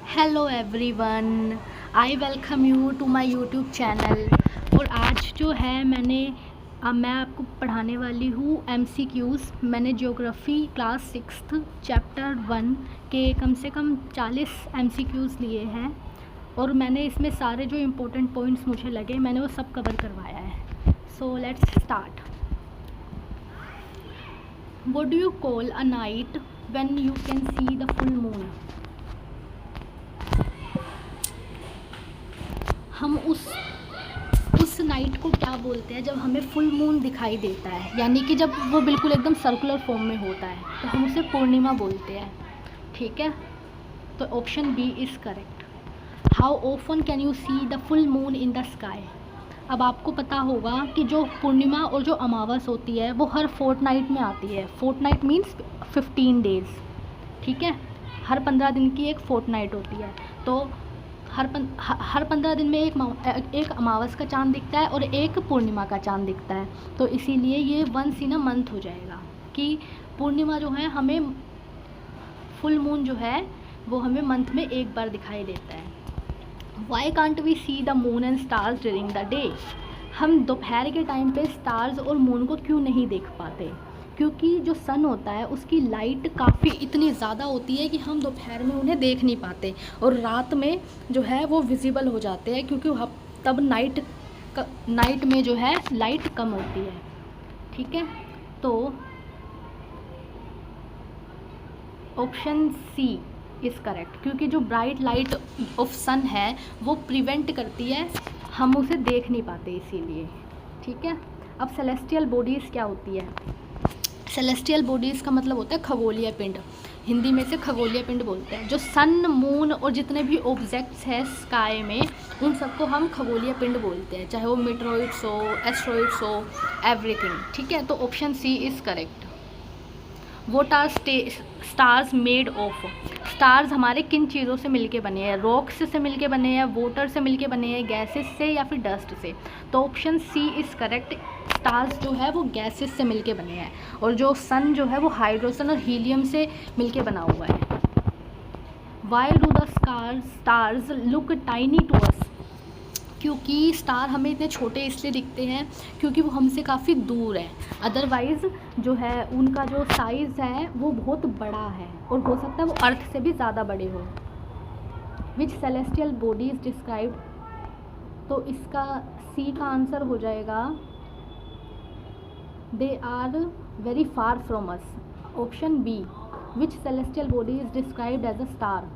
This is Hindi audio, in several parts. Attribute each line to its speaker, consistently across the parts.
Speaker 1: Hello everyone, I welcome you to my YouTube channel. और आज जो है मैं आपको पढ़ाने वाली हूँ एमसीक्यूज़। मैंने ज्योग्राफ़ी क्लास 6 चैप्टर 1 के कम से कम 40 एमसीक्यूज़ लिए हैं और मैंने इसमें सारे जो इम्पोर्टेंट पॉइंट्स मुझे लगे मैंने वो सब कवर करवाया है। So let's start. What do you call a night when you can see the full moon? हम उस नाइट को क्या बोलते हैं जब हमें फुल मून दिखाई देता है, यानी कि जब वो बिल्कुल एकदम सर्कुलर फॉर्म में होता है तो हम उसे पूर्णिमा बोलते हैं। ठीक है, तो option B is correct. How often can you see the full moon in the sky? अब आपको पता होगा कि जो पूर्णिमा और जो अमावस होती है वो हर फोर्टनाइट में आती है। Fortnight means 15 days. ठीक है, हर 15 दिन की एक फोर्टनाइट होती है। तो हर 15 दिन में एक अमावस का चांद दिखता है और एक पूर्णिमा का चांद दिखता है। तो इसीलिए ये वंस इन अ मंथ हो जाएगा कि पूर्णिमा जो है हमें, फुल मून जो है वो हमें मंथ में एक बार दिखाई देता है। Why can't we see the moon and stars during the day? हम दोपहर के टाइम पे स्टार्स और मून को क्यों नहीं देख पाते? क्योंकि जो सन होता है उसकी लाइट काफ़ी इतनी ज़्यादा होती है कि हम दोपहर में उन्हें देख नहीं पाते और रात में जो है वो विजिबल हो जाते हैं, क्योंकि तब नाइट में जो है लाइट कम होती है। ठीक है, तो ऑप्शन सी इज़ करेक्ट, क्योंकि जो ब्राइट लाइट ऑफ सन है वो प्रिवेंट करती है, हम उसे देख नहीं पाते इसीलिए। ठीक है, अब सेलेस्टियल बॉडीज़ क्या होती है? सेलेस्टियल बॉडीज़ का मतलब होता है खगोलीय पिंड। हिंदी में से खगोलीय पिंड बोलते हैं। जो सन, मून और जितने भी ऑब्जेक्ट्स हैं स्काई में उन सबको हम खगोलीय पिंड बोलते हैं, चाहे वो मीटरॉइड्स हो, एस्ट्रॉइड्स हो, एवरीथिंग। ठीक है, तो option C is correct. What are stars made of? Stars हमारे किन चीज़ों से मिलके बने हैं? रॉक्स से मिलके बने हैं, वाटर से मिलके बने हैं, गैसेस से या फिर डस्ट से? तो option C is correct. Stars जो है वो गैसेस से मिलके बने हैं और जो सन जो है वो हाइड्रोजन और हीलियम से मिलके बना हुआ है। Why do the stars look tiny to us? क्योंकि स्टार हमें इतने छोटे इसलिए दिखते हैं क्योंकि वो हमसे काफ़ी दूर है। अदरवाइज़ जो है उनका जो साइज़ है वो बहुत बड़ा है और हो सकता है वो अर्थ से भी ज़्यादा बड़े हो। Which celestial bodies described? तो इसका सी का आंसर हो जाएगा they are very far from us. Option B, which celestial body is described as a star?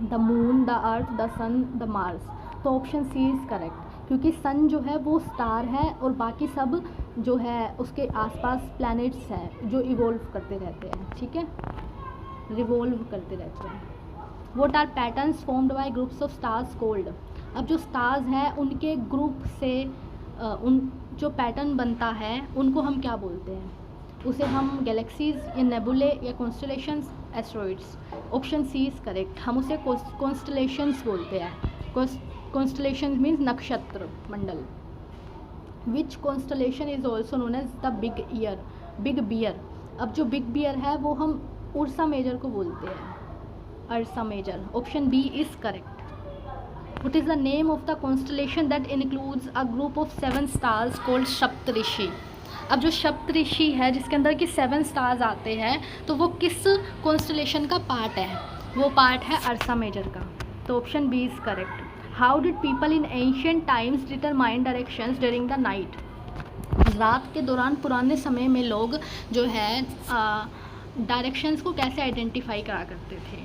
Speaker 1: The moon, the earth, the sun, the Mars. तो ऑप्शन सी इज़ करेक्ट, क्योंकि सन जो है वो स्टार है और बाकी सब जो है उसके आसपास प्लैनेट्स हैं जो इवोल्व करते रहते हैं। ठीक है, रिवॉल्व करते रहते हैं। What are patterns formed by groups of stars called? अब जो स्टार्स हैं उनके ग्रुप से उन जो पैटर्न बनता है उनको हम क्या बोलते हैं? उसे हम गैलेक्सीज या नेबुले या constellations, asteroids. Option C is correct, हम उसे कॉन्स्टलेशंस बोलते हैं। कॉन्स्टलेशंस मीन्स नक्षत्र मंडल। Which constellation is also known as the big bear? अब जो बिग बियर है वो हम उर्सा मेजर को बोलते हैं, Ursa major. Option B is correct. What is the name of the constellation that includes a group of 7 stars called सप्तऋषि? अब जो सप्तऋषि है जिसके अंदर की 7 स्टार्स आते हैं तो वो किस कॉन्स्टलेशन का पार्ट है? वो पार्ट है अर्सा मेजर का। तो option B is correct. How did people in ancient times determine directions during the night? रात के दौरान पुराने समय में लोग जो है डायरेक्शंस को कैसे आइडेंटिफाई करा करते थे?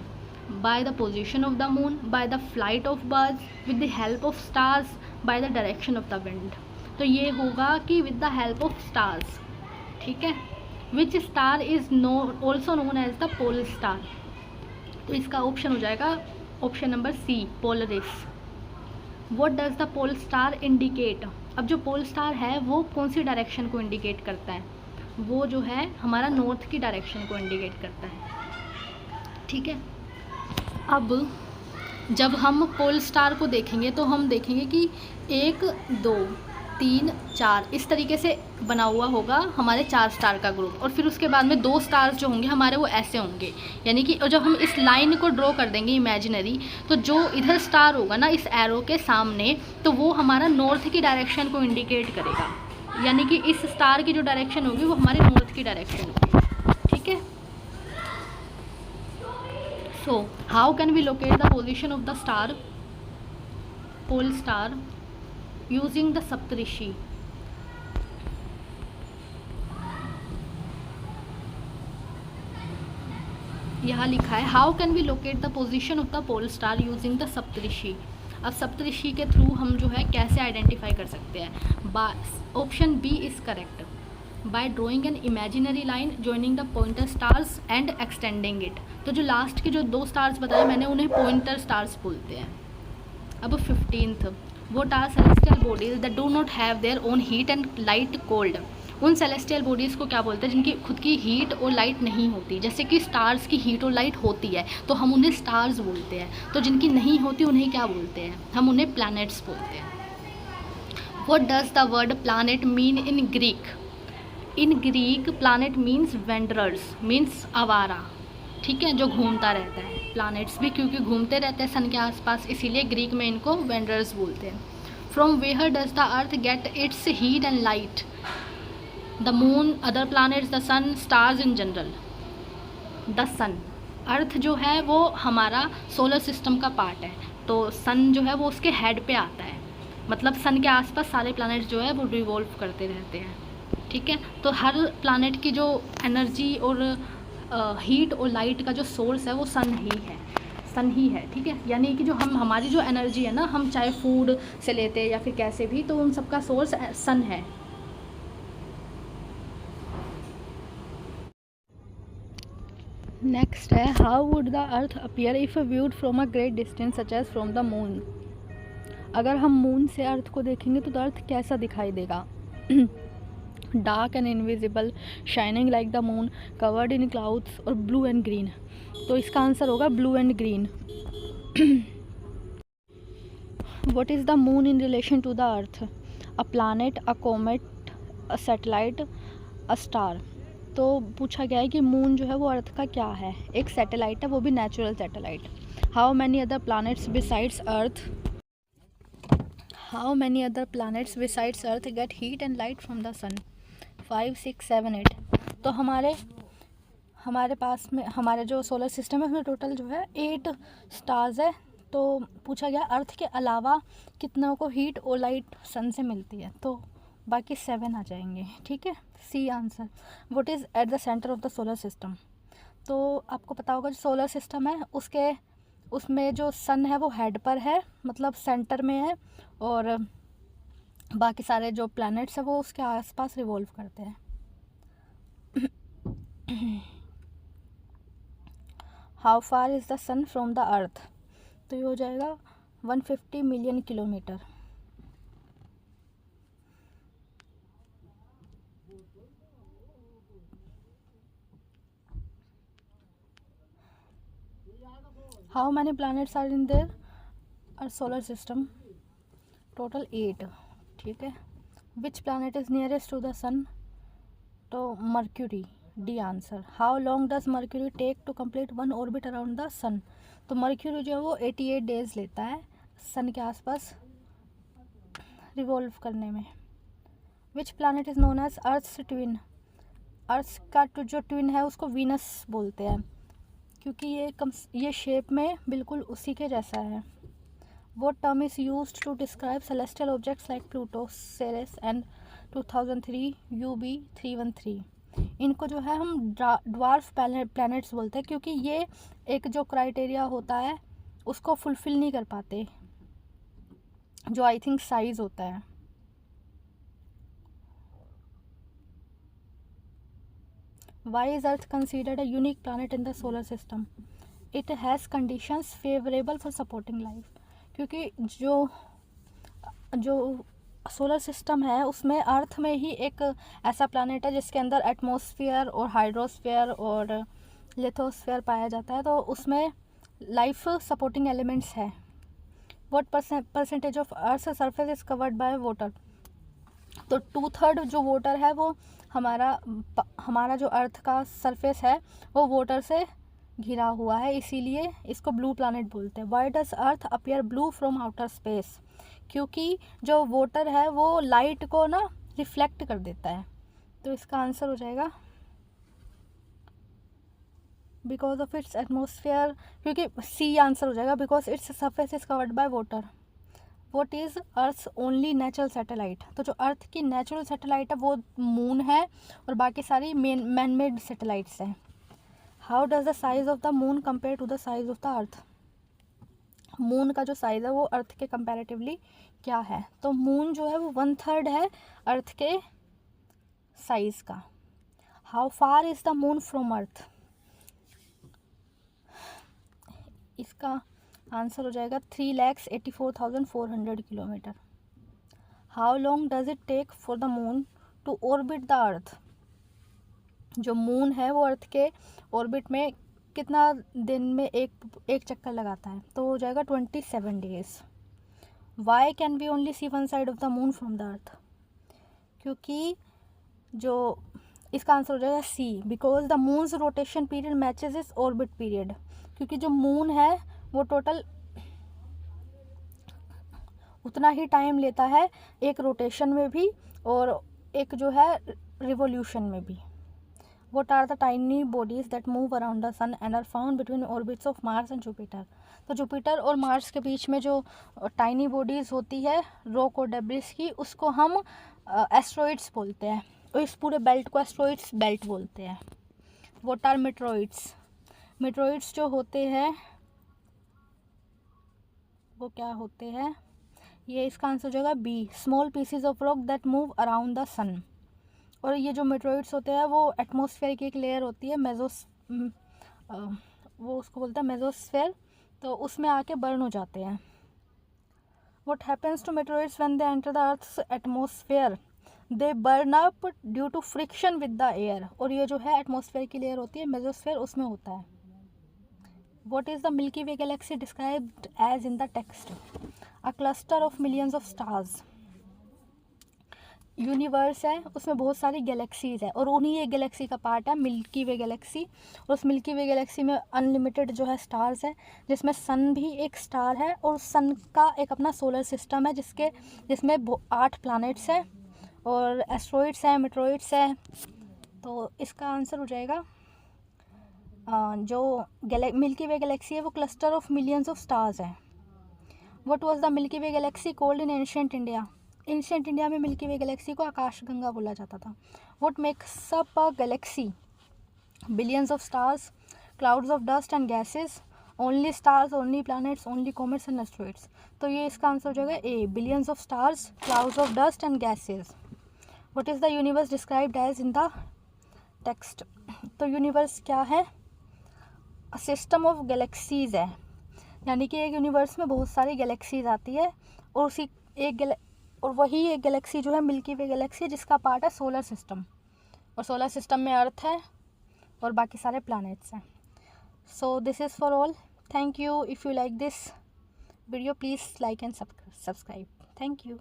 Speaker 1: by the position of the moon, by the flight of birds, with the help of stars, by the direction of the wind? तो ये होगा कि with the help of stars। ठीक है, which star is also known as the pole star? तो इसका ऑप्शन हो जाएगा option number C, Polaris. what does the pole star indicate? अब जो पोल स्टार है वो कौन सी डायरेक्शन को इंडिकेट करता है? वो जो है हमारा नॉर्थ की डायरेक्शन को इंडिकेट करता है। ठीक है, अब जब हम पोल स्टार को देखेंगे तो हम देखेंगे कि 1, 2 3 4 इस तरीके से बना हुआ होगा हमारे 4 स्टार का ग्रुप, और फिर उसके बाद में 2 स्टार्स जो होंगे हमारे वो ऐसे होंगे, यानी कि जब हम इस लाइन को ड्रॉ कर देंगे इमेजिनरी, तो जो इधर स्टार होगा ना इस एरो के सामने, तो वो हमारा नॉर्थ की डायरेक्शन को इंडिकेट करेगा, यानी कि इस स्टार की जो डायरेक्शन होगी वो हमारे नॉर्थ की डायरेक्शन होगी, ठीक है। So how can we locate the position of the star, pole star, using the Saptarishi. यहाँ लिखा है how can we locate the position of the pole star using the Saptarishi. अब सप्तऋषि के थ्रू हम जो है कैसे आइडेंटिफाई कर सकते हैं। Option B is correct, by drawing an imaginary line joining the pointer stars and extending it. तो जो लास्ट के जो 2 स्टार्स बताए मैंने उन्हें पॉइंटर स्टार्स बोलते हैं। अब 15th, what are celestial bodies that do not have their own heat and light cold। उन सेलेस्टियल बॉडीज़ को क्या बोलते हैं जिनकी खुद की हीट और लाइट नहीं होती। जैसे कि स्टार्स की हीट और लाइट होती है तो हम उन्हें स्टार्स बोलते हैं, तो जिनकी नहीं होती उन्हें क्या बोलते हैं, हम उन्हें प्लैनेट्स बोलते हैं। What does the word planet mean in Greek. In Greek planet means wanderers, means आवारा, ठीक है, जो घूमता रहता है। प्लैनेट्स भी क्योंकि घूमते रहते हैं सन के आसपास, इसीलिए ग्रीक में इनको वेंडरर्स बोलते हैं। From where does the earth get its heat and light. The moon, other planets, the sun, stars in general. The sun, earth जो है वो हमारा सोलर सिस्टम का पार्ट है, तो सन जो है वो उसके हेड पे आता है, मतलब सन के आसपास सारे प्लैनेट्स जो है वो रिवॉल्व करते रहते हैं, ठीक है। तो हर प्लैनेट की जो एनर्जी और हीट और लाइट का जो सोर्स है वो सन ही है, ठीक है। यानी कि जो हमारी जो एनर्जी है ना, हम चाहे फूड से लेते हैं या फिर कैसे भी, तो उन सबका सोर्स सन है। नेक्स्ट है how would the earth appear if viewed from a great distance such as from the moon. अगर हम मून से अर्थ को देखेंगे तो अर्थ कैसा दिखाई देगा। Dark and invisible, shining like the moon, covered in clouds और ब्लू एंड ग्रीन। तो इसका आंसर होगा blue and green. What is the moon in relation to the earth. A planet, a comet, a satellite, a star. तो पूछा गया है कि मून जो है वो अर्थ का क्या है, एक सैटेलाइट है, वो भी natural satellite. How many other planets besides earth, how many other planets besides earth get heat and light from the sun. 5 6 7 8। तो हमारे पास में हमारे जो सोलर सिस्टम है उसमें टोटल जो है 8 स्टार्स है। तो पूछा गया अर्थ के अलावा कितनों को हीट और लाइट सन से मिलती है, तो बाकी 7 आ जाएंगे, ठीक है। C answer. What is at the centre of the solar system. तो आपको पता होगा जो सोलर सिस्टम है उसमें जो सन है वो हेड पर है, मतलब सेंटर में है, और बाकी सारे जो प्लैनेट्स है वो उसके आसपास रिवॉल्व करते हैं। How far is the sun from the earth. तो ये हो जाएगा 150 million kilometre. How many planets are in their solar system. Total 8, ठीक है। Which planet is nearest to the sun. तो Mercury, D answer. How long does Mercury take to complete 1 orbit around the sun. तो मर्क्यूरी जो है वो 88 डेज लेता है सन के आसपास रिवॉल्व करने में। Which planet is known as earth's twin. Earth का जो ट्विन है उसको वीनस बोलते हैं, क्योंकि ये शेप में बिल्कुल उसी के जैसा है। वो term is used to describe celestial objects like Pluto, Ceres and 2003 UB313। इनको जो है हम ड्वार्फ प्लैनेट्स बोलते हैं, क्योंकि ये एक जो क्राइटेरिया होता है उसको फुलफ़िल नहीं कर पाते, जो आई थिंक साइज़ होता है। Why is Earth considered a unique planet in the solar system? It has conditions favorable for supporting life. क्योंकि जो सोलर सिस्टम है उसमें अर्थ में ही एक ऐसा प्लानट है जिसके अंदर एटमॉस्फेयर और हाइड्रोस्फेयर और लिथोस्फेयर पाया जाता है, तो उसमें लाइफ सपोर्टिंग एलिमेंट्स है। What percentage of earth surface is covered by water. तो 2/3 जो वाटर है वो हमारा जो अर्थ का सरफेस है वो वाटर से घिरा हुआ है, इसीलिए इसको ब्लू प्लैनेट बोलते हैं। Why does earth appear blue from outer space? क्योंकि जो वाटर है वो लाइट को ना रिफ्लेक्ट कर देता है। तो इसका आंसर हो जाएगा बिकॉज ऑफ इट्स एटमोसफियर, क्योंकि सी आंसर हो जाएगा, because its surface is covered by water. What is earth's only natural satellite? तो जो अर्थ की नेचुरल सैटेलाइट है वो मून है और बाकी सारी मैन मेड सैटेलाइट्स हैं। How does the size of the moon compare to the size of the earth? Moon का जो साइज़ है वो अर्थ के कंपैरेटिवली क्या है? तो मून जो है वो 1/3 है अर्थ के साइज़ का। How far is the moon from earth? इसका आंसर हो जाएगा 3,84,400 kilometre. How long does it take for the moon to orbit the earth? जो मून है वो अर्थ के ऑर्बिट में कितना दिन में एक चक्कर लगाता है? तो हो जाएगा 27 days. Why can we only see one side of the moon from the earth? क्योंकि जो इसका आंसर हो जाएगा C, because the moon's rotation period matches is orbit period. क्योंकि जो मून है वो टोटल उतना ही टाइम लेता है एक रोटेशन में भी और एक जो है रिवोल्यूशन में भी। What are the tiny bodies that move around the sun and are found between orbits of Mars and Jupiter? तो जुपिटर और मार्स के बीच में जो टाइनी बॉडीज़ होती है रॉक और डेब्रिस की, उसको हम एस्ट्रॉइड्स बोलते हैं, और इस पूरे बेल्ट को एस्ट्रॉइड्स बेल्ट बोलते हैं। What are meteoroids? मेट्रॉइड्स जो होते हैं वो क्या होते हैं? ये इसका आंसर हो जाएगा B, small pieces of rock that move around the sun. और ये जो मेट्रॉइड्स होते हैं वो एटमॉस्फेयर की एक लेयर होती है वो उसको बोलते हैं मेसोस्फेयर, तो उसमें आके बर्न हो जाते हैं। What happens to meteoroids when they enter the earth's atmosphere? They burn up due to friction with the air. और ये जो है एटमॉस्फेयर की लेयर होती है मेसोस्फेयर, उसमें होता है। What is the milky way galaxy described as in the text? A cluster of millions of stars. Universe है उसमें बहुत सारी गैलेक्सीज़ है और उन्हीं एक गैलेक्सी का पार्ट है मिल्की वे गैलेक्सी। और उस मिल्की वे गैलेक्सी में अनलिमिटेड जो है स्टार्स है, जिसमें सन भी एक स्टार है और सन का एक अपना सोलर सिस्टम है जिसमें 8 प्लैनेट्स हैं और एस्ट्रॉइड्स हैं, मेट्रॉइड्स हैं। तो इसका आंसर हो जाएगा जो मिल्की वे गैलेक्सी है वो cluster of millions of stars है। What was the milky way galaxy called in ancient India? Ancient India में मिल्की वे गैलेक्सी को आकाशगंगा बोला जाता था। What makes up a galaxy? Billions of stars, clouds of dust and gases, only stars, only planets, only comets and asteroids. तो ये इसका आंसर हो जाएगा A, billions of stars, clouds of dust and gases. What is the universe described as in the text? तो यूनिवर्स क्या है? सिस्टम ऑफ गैलेक्सीज है, यानी कि एक यूनिवर्स में बहुत सारी गैलेक्सीज आती है और वही एक गैलेक्सी जो है मिल्की वे गैलेक्सी जिसका पार्ट है सोलर सिस्टम, और सोलर सिस्टम में अर्थ है और बाकी सारे प्लैनेट्स हैं। So this is for all. Thank you. If you like this video please like and subscribe. Thank you.